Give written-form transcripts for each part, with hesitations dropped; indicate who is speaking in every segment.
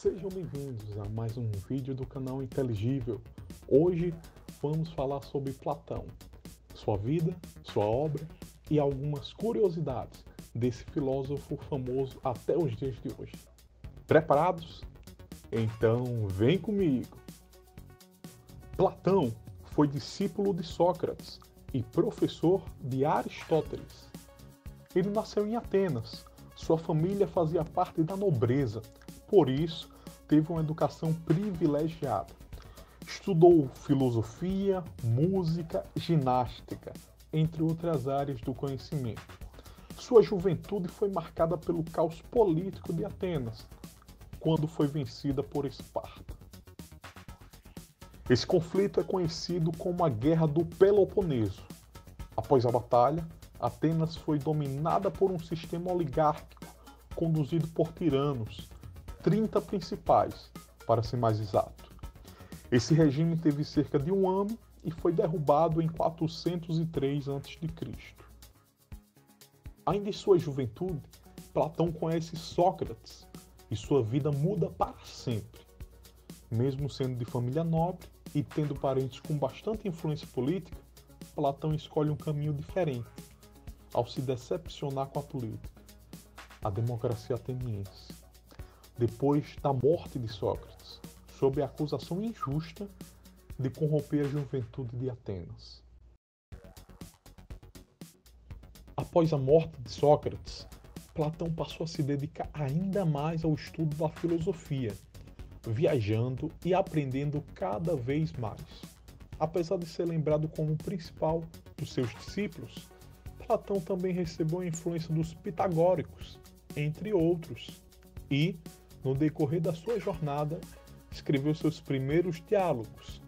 Speaker 1: Sejam bem-vindos a mais um vídeo do canal Inteligível. Hoje vamos falar sobre Platão, sua vida, sua obra e algumas curiosidades desse filósofo famoso até os dias de hoje. Preparados? Então vem comigo! Platão foi discípulo de Sócrates e professor de Aristóteles. Ele nasceu em Atenas. Sua família fazia parte da nobreza, por isso teve uma educação privilegiada. Estudou filosofia, música, ginástica, entre outras áreas do conhecimento. Sua juventude foi marcada pelo caos político de Atenas, quando foi vencida por Esparta. Esse conflito é conhecido como a Guerra do Peloponeso. Após a batalha, Atenas foi dominada por um sistema oligárquico conduzido por tiranos, 30 principais, para ser mais exato. Esse regime teve cerca de um ano e foi derrubado em 403 a.C. Ainda em sua juventude, Platão conhece Sócrates e sua vida muda para sempre. Mesmo sendo de família nobre e tendo parentes com bastante influência política, Platão escolhe um caminho diferente, ao se decepcionar com a política, a democracia ateniense. Depois da morte de Sócrates, sob a acusação injusta de corromper a juventude de Atenas. Após a morte de Sócrates, Platão passou a se dedicar ainda mais ao estudo da filosofia, viajando e aprendendo cada vez mais. Apesar de ser lembrado como o principal dos seus discípulos, Platão também recebeu a influência dos pitagóricos, entre outros, e, no decorrer da sua jornada, escreveu seus primeiros diálogos.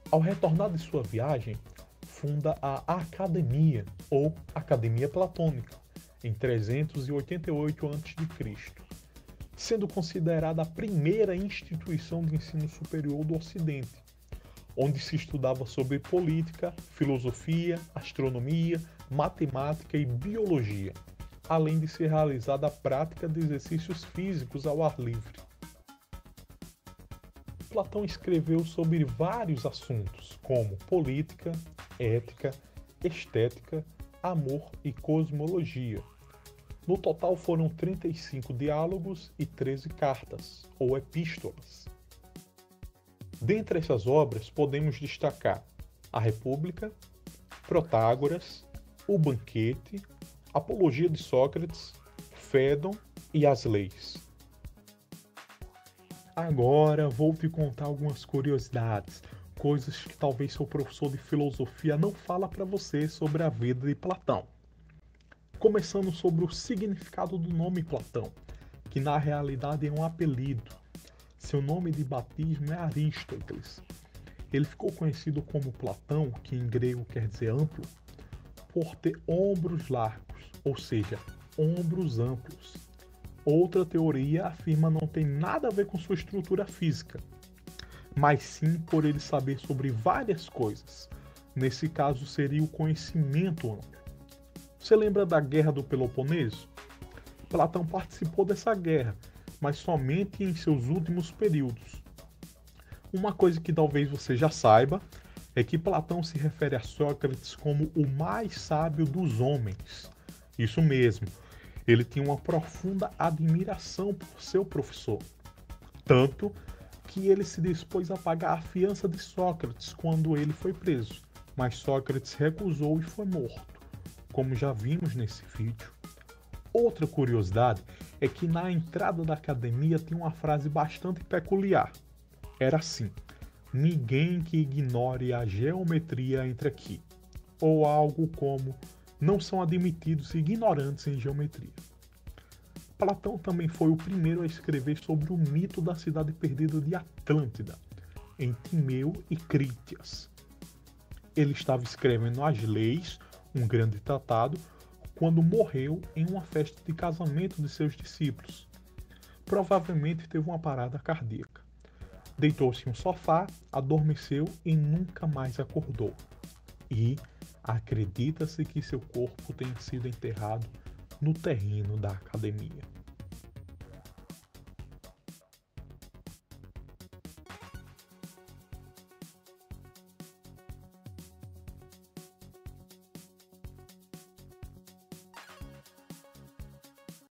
Speaker 1: Ao retornar de sua viagem, funda a Academia, ou Academia Platônica, em 388 a.C., sendo considerada a primeira instituição de ensino superior do Ocidente, onde se estudava sobre política, filosofia, astronomia, matemática e biologia, além de ser realizada a prática de exercícios físicos ao ar livre. Platão escreveu sobre vários assuntos, como política, ética, estética, amor e cosmologia. No total foram 35 diálogos e 13 cartas, ou epístolas. Dentre essas obras, podemos destacar a República, Protágoras, o Banquete, Apologia de Sócrates, Fédon e as Leis. Agora vou te contar algumas curiosidades, coisas que talvez seu professor de filosofia não fala para você sobre a vida de Platão. Começando sobre o significado do nome Platão, que na realidade é um apelido. Seu nome de batismo é Aristóteles. Ele ficou conhecido como Platão, que em grego quer dizer amplo, por ter ombros largos, ou seja, ombros amplos. Outra teoria afirma não ter nada a ver com sua estrutura física, mas sim por ele saber sobre várias coisas. Nesse caso seria o conhecimento amplo. Você lembra da Guerra do Peloponeso? Platão participou dessa guerra, mas somente em seus últimos períodos. Uma coisa que talvez você já saiba é que Platão se refere a Sócrates como o mais sábio dos homens. Isso mesmo, ele tinha uma profunda admiração por seu professor. Tanto que ele se dispôs a pagar a fiança de Sócrates quando ele foi preso, mas Sócrates recusou e foi morto, como já vimos nesse vídeo. Outra curiosidade é que na entrada da academia tinha uma frase bastante peculiar. Era assim: ninguém que ignore a geometria entre aqui. Ou algo como: não são admitidos ignorantes em geometria. Platão também foi o primeiro a escrever sobre o mito da cidade perdida de Atlântida, em Timeu e Crítias. Ele estava escrevendo as Leis, um grande tratado, quando morreu em uma festa de casamento de seus discípulos. Provavelmente teve uma parada cardíaca. Deitou-se em um sofá, adormeceu e nunca mais acordou. E acredita-se que seu corpo tenha sido enterrado no terreno da academia.